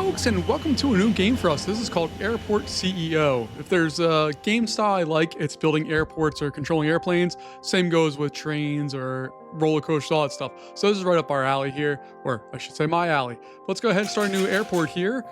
folks, and welcome to a new game for us. This is called Airport CEO. If there's a game style I like, it's building airports or controlling airplanes. Same goes with trains or roller coasters, all that stuff. So this is right up our alley here, or I should say my alley. Let's go ahead and start a new airport here.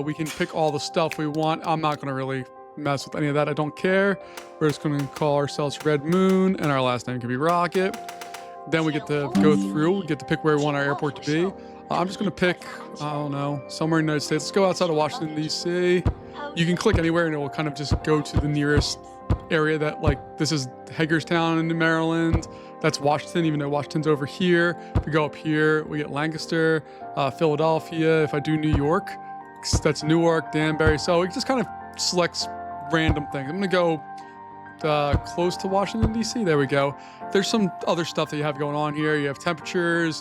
We can pick all the stuff we want. I'm not going to really mess with any of that. I don't care. We're just going to call ourselves Red Moon, and our last name can be Rocket. Then we get to go through, we get to pick where we want our airport to be. I'm just going to pick, I don't know, somewhere in the United States. Let's go outside of Washington, D.C. You can click anywhere and it will kind of just go to the nearest area that, like, this is Hagerstown in Maryland. That's Washington, even though Washington's over here. If we go up here, we get Lancaster, Philadelphia. If I do New York, that's Newark, Danbury. So it just kind of selects random things. I'm going to go close to Washington, D.C. There we go. There's some other stuff that you have going on here. You have temperatures,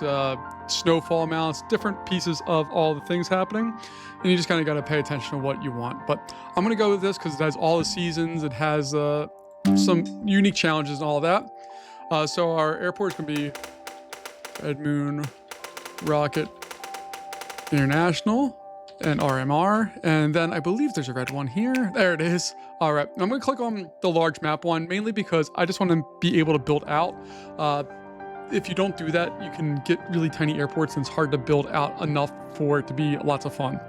snowfall amounts, different pieces of all the things happening. And you just kind of got to pay attention to what you want. But I'm going to go with this because it has all the seasons. It has some unique challenges and all that. So our airport is going to be Red Moon Rocket International and RMR. And then I believe there's a red one here. There it is. All right, I'm going to click on the large map one, mainly because I just want to be able to build out. If you don't do that, you can get really tiny airports, and it's hard to build out enough for it to be lots of fun.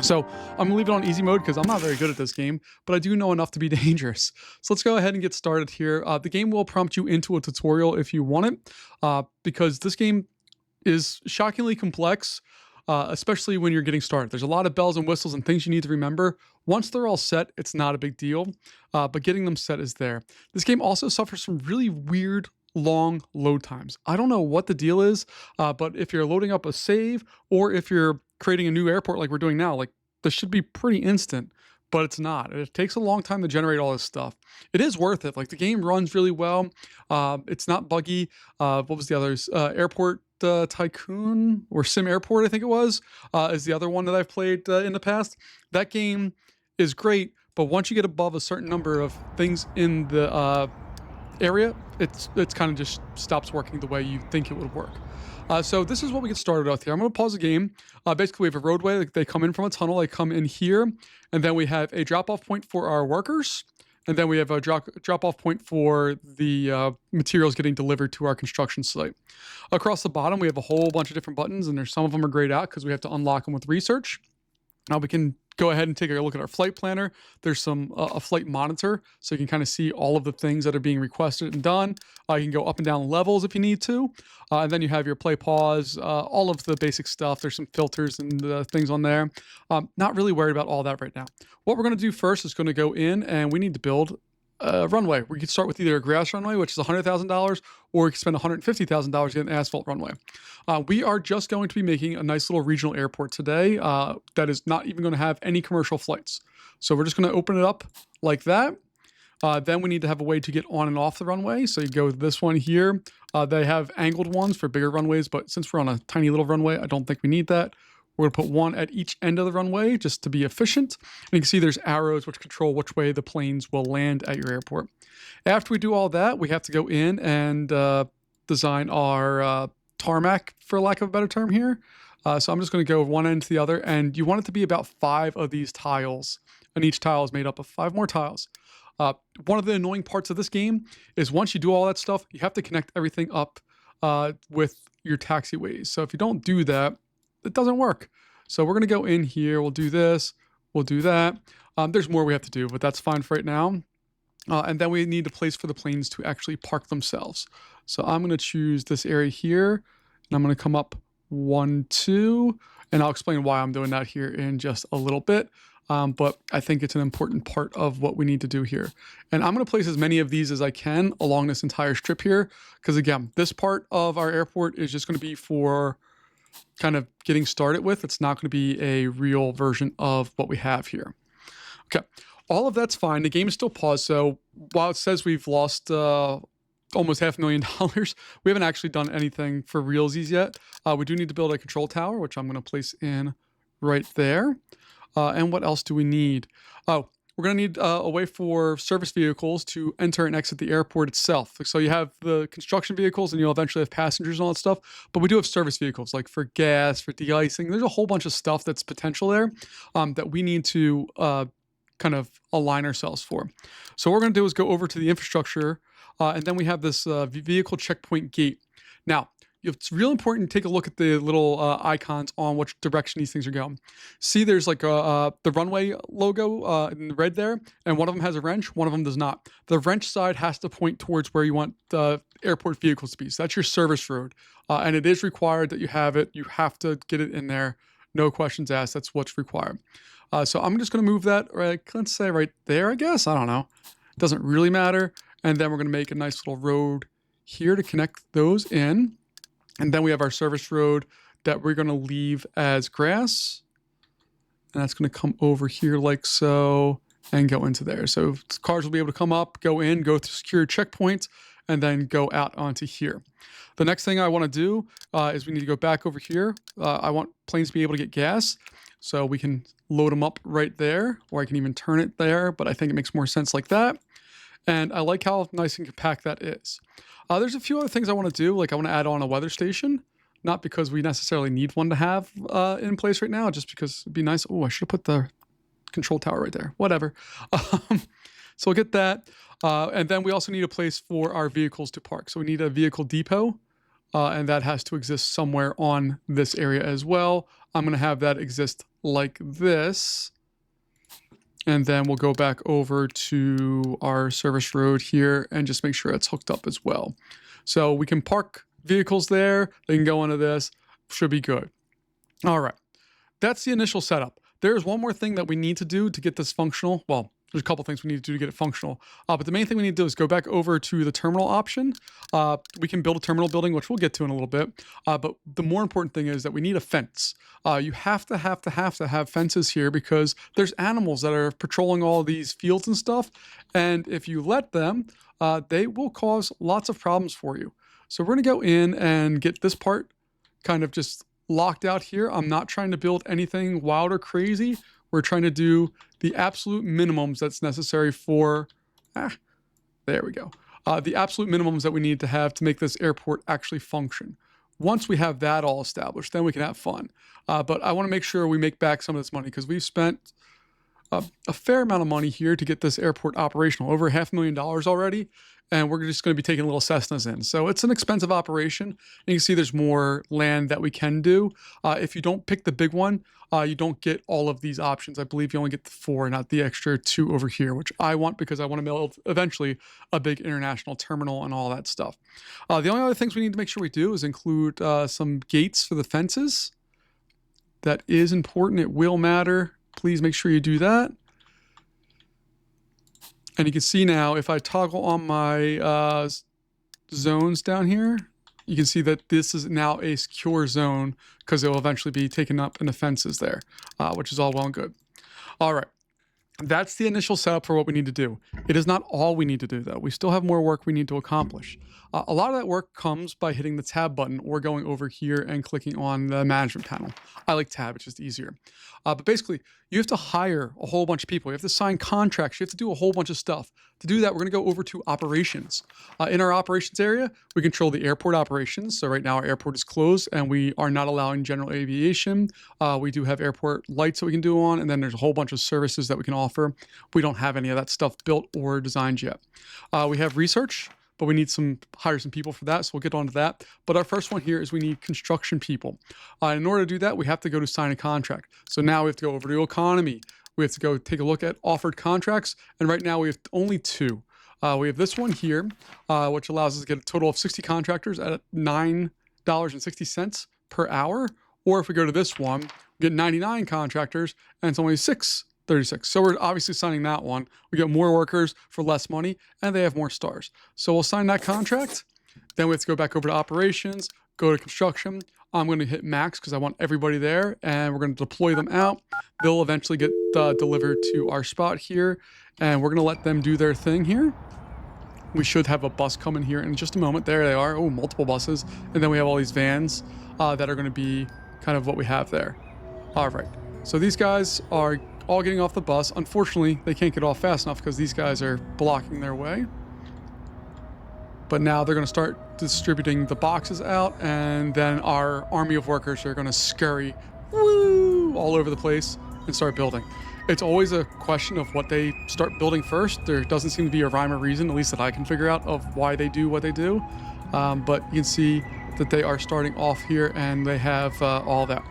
So I'm going to leave it on easy mode because I'm not very good at this game, but I do know enough to be dangerous. So let's go ahead and get started here. The game will prompt you into a tutorial if you want it, because this game is shockingly complex. Especially when you're getting started. There's a lot of bells and whistles and things you need to remember. Once they're all set, it's not a big deal, but getting them set is there. This game also suffers from really weird, long load times. I don't know what the deal is, but if you're loading up a save or if you're creating a new airport like we're doing now, like this should be pretty instant, but it's not. It takes a long time to generate all this stuff. It is worth it. Like the game runs really well. It's not buggy. What was the others? Airport Tycoon or Sim Airport, I think it was, is the other one that I've played in the past. That game is great, but once you get above a certain number of things in the area, it's kind of just stops working the way you think it would work. So this is what we get started with here. I'm going to pause the game. Basically, we have a roadway. They come in from a tunnel. They come in here, and then we have a drop-off point for our workers. And then we have a drop-off point for the materials getting delivered to our construction site. Across the bottom, we have a whole bunch of different buttons, and some of them are grayed out because we have to unlock them with research. Now we can go ahead and take a look at our flight planner. There's a flight monitor, so you can kind of see all of the things that are being requested and done. You can go up and down levels if you need to. And then you have your play pause, all of the basic stuff. There's some filters and things on there. Not really worried about all that right now. What we're going to do first is going to go in and we need to build a runway. We could start with either a grass runway, which is $100,000, or we could spend $150,000 to get an asphalt runway. We are just going to be making a nice little regional airport today that is not even going to have any commercial flights. So we're just going to open it up like that. Then we need to have a way to get on and off the runway. So you go with this one here. They have angled ones for bigger runways, but since we're on a tiny little runway, I don't think we need that. We're going to put one at each end of the runway just to be efficient. And you can see there's arrows which control which way the planes will land at your airport. After we do all that, we have to go in and design our tarmac, for lack of a better term here. So I'm just going to go one end to the other, and you want it to be about 5 of these tiles, and each tile is made up of 5 more tiles. One of the annoying parts of this game is once you do all that stuff, you have to connect everything up with your taxiways. So if you don't do that, it doesn't work. So we're going to go in here. We'll do this. We'll do that. There's more we have to do, but that's fine for right now. And then we need a place for the planes to actually park themselves. So I'm going to choose this area here, and I'm going to come up 1, 2, and I'll explain why I'm doing that here in just a little bit. But I think it's an important part of what we need to do here. And I'm going to place as many of these as I can along this entire strip here, because again, this part of our airport is just going to be for kind of getting started with. It's not going to be a real version of what we have here. Okay, all of that's fine. The game is still paused, so while it says we've lost almost $500,000, we haven't actually done anything for realsies yet. We do need to build a control tower, which I'm going to place in right there. And what else do we need? Oh, we're going to need a way for service vehicles to enter and exit the airport itself. So you have the construction vehicles and you'll eventually have passengers and all that stuff. But we do have service vehicles like for gas, for de-icing. There's a whole bunch of stuff that's potential there that we need to kind of align ourselves for. So what we're going to do is go over to the infrastructure and then we have this vehicle checkpoint gate. Now, it's real important to take a look at the little icons on which direction these things are going. See, there's like the runway logo in red there, and one of them has a wrench, one of them does not. The wrench side has to point towards where you want the airport vehicles to be. So that's your service road, and it is required that you have it. You have to get it in there. No questions asked. That's what's required. So I'm just going to move that, right, let's say right there, I guess. I don't know. It doesn't really matter. And then we're going to make a nice little road here to connect those in. And then we have our service road that we're going to leave as grass. And that's going to come over here like so and go into there. So cars will be able to come up, go in, go through secure checkpoints, and then go out onto here. The next thing I want to do is we need to go back over here. I want planes to be able to get gas. So we can load them up right there, or I can even turn it there. But I think it makes more sense like that. And I like how nice and compact that is. There's a few other things I want to do. Like I want to add on a weather station, not because we necessarily need one to have in place right now, just because it'd be nice. Oh, I should have put the control tower right there. Whatever. So we'll get that. And then we also need a place for our vehicles to park. So we need a vehicle depot, and that has to exist somewhere on this area as well. I'm going to have that exist like this. And then we'll go back over to our service road here and just make sure it's hooked up as well. So we can park vehicles there. They can go into this. Should be good. All right. That's the initial setup. There's one more thing that we need to do to get this functional. Well, there's a couple things we need to do to get it functional. But the main thing we need to do is go back over to the terminal option. We can build a terminal building, which we'll get to in a little bit. But the more important thing is that we need a fence. You have to have fences here because there's animals that are patrolling all these fields and stuff. And if you let them, they will cause lots of problems for you. So we're going to go in and get this part kind of just locked out here. I'm not trying to build anything wild or crazy. We're trying to do the absolute minimums that's necessary for, there we go. The absolute minimums that we need to have to make this airport actually function. Once we have that all established, then we can have fun. But I want to make sure we make back some of this money because we've spent a fair amount of money here to get this airport operational, over $500,000 already. And we're just going to be taking little Cessnas in. So it's an expensive operation. And you can see there's more land that we can do. If you don't pick the big one, you don't get all of these options. I believe you only get the 4, not the extra 2 over here, which I want because I want to build eventually a big international terminal and all that stuff. The only other things we need to make sure we do is include some gates for the fences. That is important. It will matter. Please make sure you do that. And you can see now, if I toggle on my zones down here, you can see that this is now a secure zone because it will eventually be taken up in the fences there, which is all well and good. All right. That's the initial setup for what we need to do. It is not all we need to do, though. We still have more work we need to accomplish. A lot of that work comes by hitting the tab button or going over here and clicking on the management panel. I like tab, it's just easier. But basically, you have to hire a whole bunch of people. You have to sign contracts. You have to do a whole bunch of stuff. To do that, we're going to go over to operations. In our operations area, we control the airport operations. So right now our airport is closed and we are not allowing general aviation. We do have airport lights that we can do on, and then there's a whole bunch of services that we can offer. We don't have any of that stuff built or designed yet. We have research, but we need hire some people for that, so we'll get onto that. But our first one here is we need construction people. In order to do that, we have to go to sign a contract. So now we have to go over to economy. We have to go take a look at offered contracts, and right now we have only 2. We have this one here, which allows us to get a total of 60 contractors at $9.60 per hour. Or if we go to this one, we get 99 contractors, and it's only $6.36. So we're obviously signing that one. We get more workers for less money, and they have more stars. So we'll sign that contract. Then we have to go back over to operations, go to construction. I'm going to hit max because I want everybody there, and we're going to deploy them out. They'll eventually get delivered to our spot here, and we're going to let them do their thing here. We should have a bus coming here in just a moment. There they are. Oh, multiple buses. And then we have all these vans that are going to be kind of what we have there. All right. So these guys are all getting off the bus. Unfortunately, they can't get off fast enough because these guys are blocking their way. But now they're going to start distributing the boxes out, and then our army of workers are going to scurry all over the place and start building. It's always a question of what they start building first. There doesn't seem to be a rhyme or reason, at least that I can figure out, of why they do what they do. But you can see that they are starting off here, and they have all that.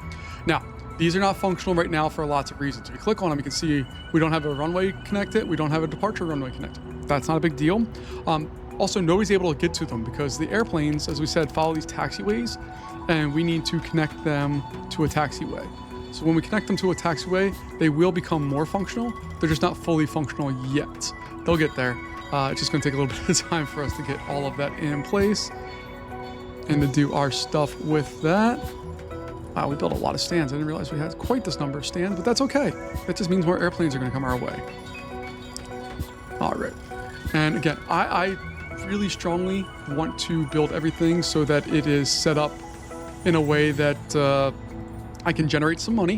Now, these are not functional right now for lots of reasons. If you click on them, you can see we don't have a runway connected. We don't have a departure runway connected. That's not a big deal. Also, nobody's able to get to them because the airplanes, as we said, follow these taxiways, and we need to connect them to a taxiway. So when we connect them to a taxiway, they will become more functional. They're just not fully functional yet. They'll get there. It's just going to take a little bit of time for us to get all of that in place and to do our stuff with that. Wow, we built a lot of stands. I didn't realize we had quite this number of stands, but that's okay. That just means more airplanes are going to come our way. All right. And again, I really strongly want to build everything so that it is set up in a way that I can generate some money,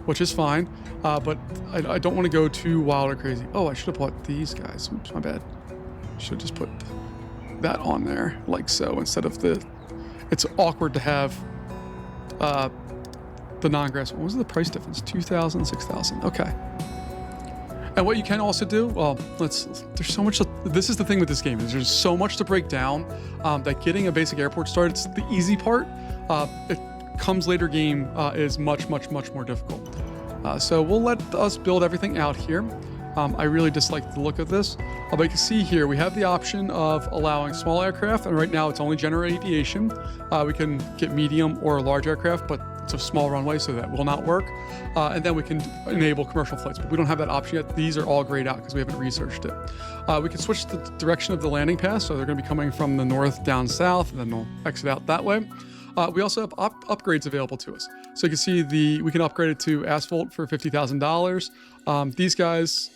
which is fine. But I don't want to go too wild or crazy. Oh, I should have bought these guys. Oops, my bad. Should just put that on there like so instead of the... It's awkward to have the non-grass. What was the price difference? 2,000, 6,000. Okay. And what you can also do, well, there's so much, this is the thing with this game, is there's so much to break down that getting a basic airport started, it's the easy part. It comes later game is much more difficult. So we'll let us build everything out here. I really dislike the look of this. But you can see here, we have the option of allowing small aircraft, and right now it's only general aviation. We can get medium or large aircraft, but it's a small runway, so that will not work. And then we can enable commercial flights, but we don't have that option yet. These are all grayed out because we haven't researched it. We can switch the direction of the landing path, so they're going to be coming from the north down south, and then they'll exit out that way. We also have upgrades available to us. So you can see we can upgrade it to asphalt for $50,000. These guys,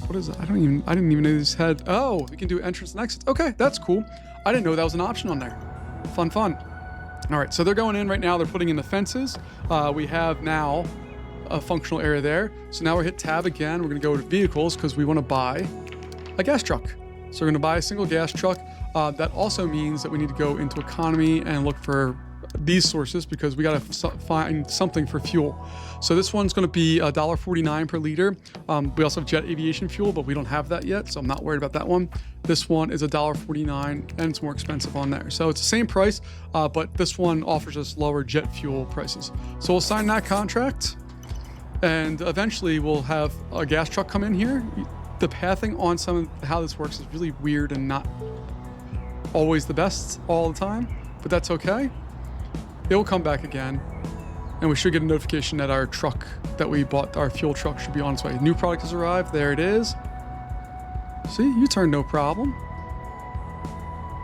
what is it? I didn't even know these had, oh, we can do entrance and exits. Okay, that's cool. I didn't know that was an option on there. Fun. All right, so they're going in right now. They're putting in the fences. We have now a functional area there. So now we're hit tab again. We're gonna go to vehicles because we wanna buy a gas truck. So we're gonna buy a single gas truck. That also means that we need to go into economy and look for these sources because we got to find something for fuel. So this one's going to be $1.49 per liter. We also have jet aviation fuel, but we don't have that yet, so I'm not worried about that one. This one is $1.49 and it's more expensive on there. So it's the same price, but this one offers us lower jet fuel prices. So we'll sign that contract, and eventually we'll have a gas truck come in here. The pathing on how this works is really weird and not always the best all the time, but that's okay. It will come back again, and we should get a notification that our truck that we bought, our fuel truck, should be on its way. New product has arrived. There it is. See, you turned no problem.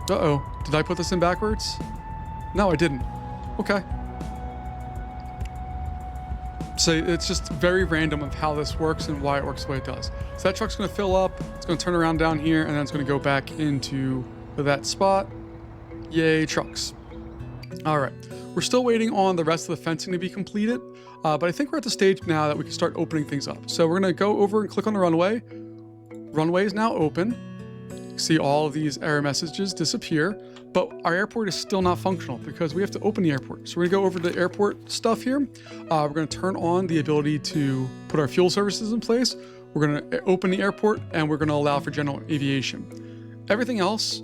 Uh-oh. Did I put this in backwards? No, I didn't. Okay. So it's just very random of how this works and why it works the way it does. So that truck's going to fill up. It's going to turn around down here, and then it's going to go back into that spot. Yay, trucks. All right. We're still waiting on the rest of the fencing to be completed, but I think we're at the stage now that we can start opening things up. So we're going to go over and click on the runway. Runway is now open. You can see all of these error messages disappear, but our airport is still not functional because we have to open the airport. So we're going to go over the airport stuff here. We're going to turn on the ability to put our fuel services in place. We're going to open the airport, and we're going to allow for general aviation. Everything else,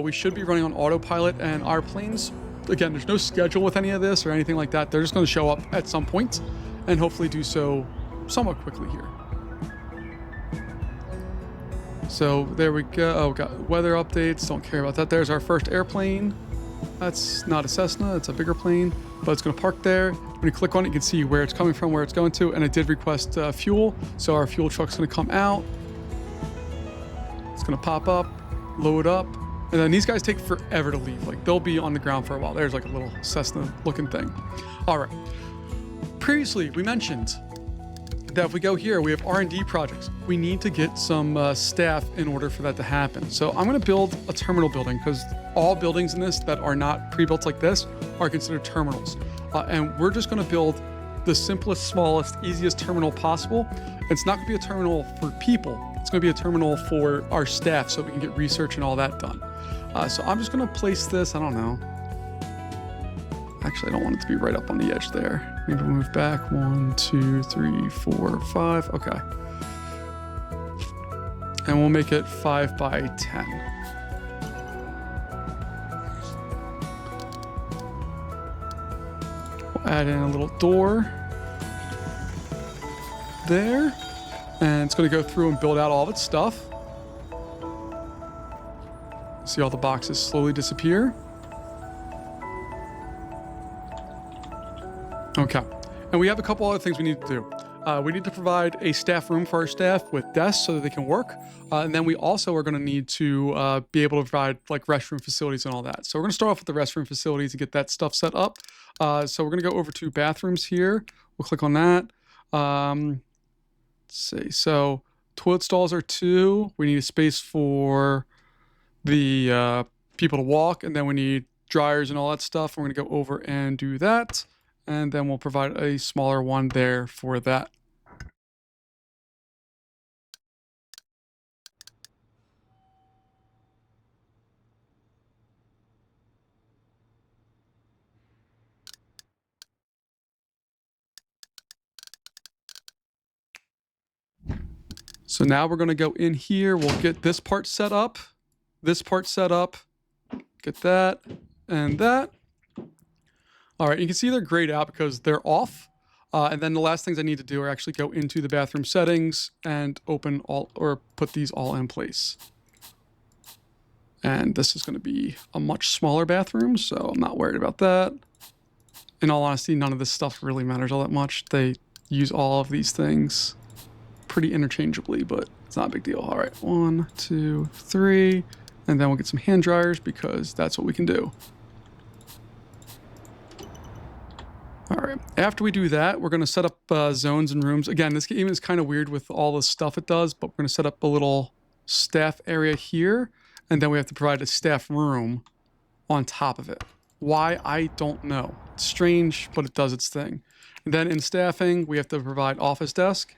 we should be running on autopilot, and our planes, again, there's no schedule with any of this or anything like that. They're just going to show up at some point and hopefully do so somewhat quickly here. So there we go. Oh, got weather updates. Don't care about that. There's our first airplane. That's not a Cessna. It's a bigger plane, but it's going to park there. When you click on it, you can see where it's coming from, where it's going to, and it did request fuel. So our fuel truck's going to come out. It's going to pop up, load up. And then these guys take forever to leave. Like, they'll be on the ground for a while. There's like a little Cessna looking thing. All right. Previously, we mentioned that if we go here, we have R&D projects. We need to get some staff in order for that to happen. So I'm going to build a terminal building because all buildings in this that are not pre-built like this are considered terminals. And we're just going to build the simplest, smallest, easiest terminal possible. It's not going to be a terminal for people. It's going to be a terminal for our staff so we can get research and all that done. So I'm just going to place this, I don't know. Actually, I don't want it to be right up on the edge there. Maybe move back 1, 2, 3, 4, 5. Okay. And we'll make it 5 by 10. We'll add in a little door there. And it's going to go through and build out all of its stuff. See all the boxes slowly disappear. Okay. And we have a couple other things we need to do. We need to provide a staff room for our staff with desks so that they can work. And then we also are going to need to be able to provide like restroom facilities and all that. So we're going to start off with the restroom facilities and get that stuff set up. So we're going to go over to bathrooms here. We'll click on that. Let's see. So toilet stalls are 2. We need a space for the people to walk. And then we need dryers and all that stuff. We're going to go over and do that. And then we'll provide a smaller one there for that. So now we're going to go in here. We'll get this part set up, get that and that. All right, you can see they're grayed out because they're off. And then the last things I need to do are actually go into the bathroom settings and open all, or put these all in place. And this is going to be a much smaller bathroom, so I'm not worried about that. In all honesty, none of this stuff really matters all that much. They use all of these things pretty interchangeably, but it's not a big deal. All right, 1, 2, 3, and then we'll get some hand dryers because that's what we can do. All right, after we do that, we're going to set up zones and rooms. Again, this game is kind of weird with all the stuff it does, but we're going to set up a little staff area here, and then we have to provide a staff room on top of it. Why? I don't know. It's strange, but it does its thing. And then in staffing, we have to provide office desk.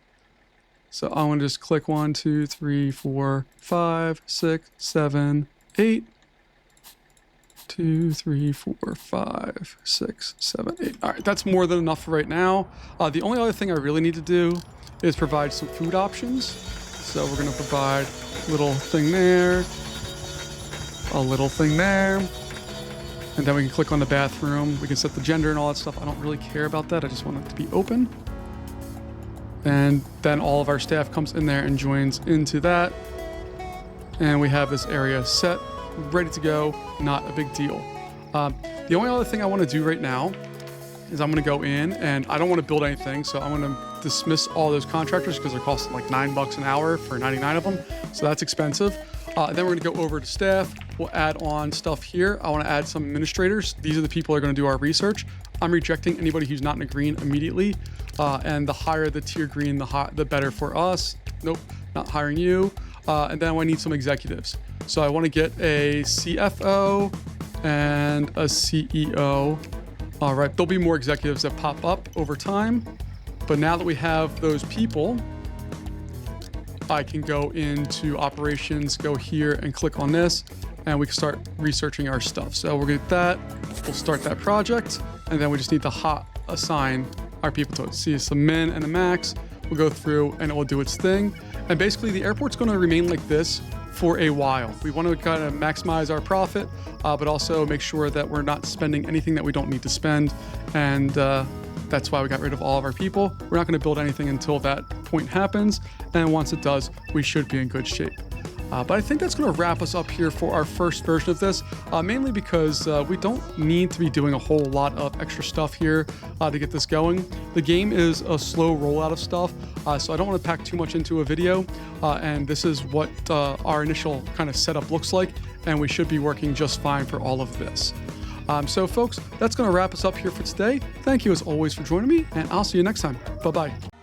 So I want to just click 1, 2, 3, 4, 5, 6, 7, 8. 2, 3, 4, 5, 6, 7, 8. All right, that's more than enough for right now. The only other thing I really need to do is provide some food options. So we're going to provide a little thing there, a little thing there, and then we can click on the bathroom. We can set the gender and all that stuff. I don't really care about that. I just want it to be open. And then all of our staff comes in there and joins into that. And we have this area set, ready to go, not a big deal. The only other thing I want to do right now is I'm going to go in and I don't want to build anything. So I'm going to dismiss all those contractors because they're costing like $9 an hour for 99 of them. So that's expensive. Then we're going to go over to staff. We'll add on stuff here. I want to add some administrators. These are the people that are going to do our research. I'm rejecting anybody who's not in a green immediately. And the higher the tier green, the better for us. Nope, not hiring you. And then I need some executives. So I want to get a CFO and a CEO. All right, there'll be more executives that pop up over time. But now that we have those people, I can go into operations, go here and click on this, and we can start researching our stuff. So we'll get that, we'll start that project, and then we just need to hot assign our people to it. See some min and a max. We'll go through and it will do its thing. And basically the airport's going to remain like this for a while. We want to kind of maximize our profit, but also make sure that we're not spending anything that we don't need to spend. And that's why we got rid of all of our people. We're not going to build anything until that point happens. And once it does, we should be in good shape. But I think that's going to wrap us up here for our first version of this, mainly because we don't need to be doing a whole lot of extra stuff here to get this going. The game is a slow rollout of stuff, so I don't want to pack too much into a video, and this is what our initial kind of setup looks like, and we should be working just fine for all of this. So folks, that's going to wrap us up here for today. Thank you as always for joining me, and I'll see you next time. Bye-bye.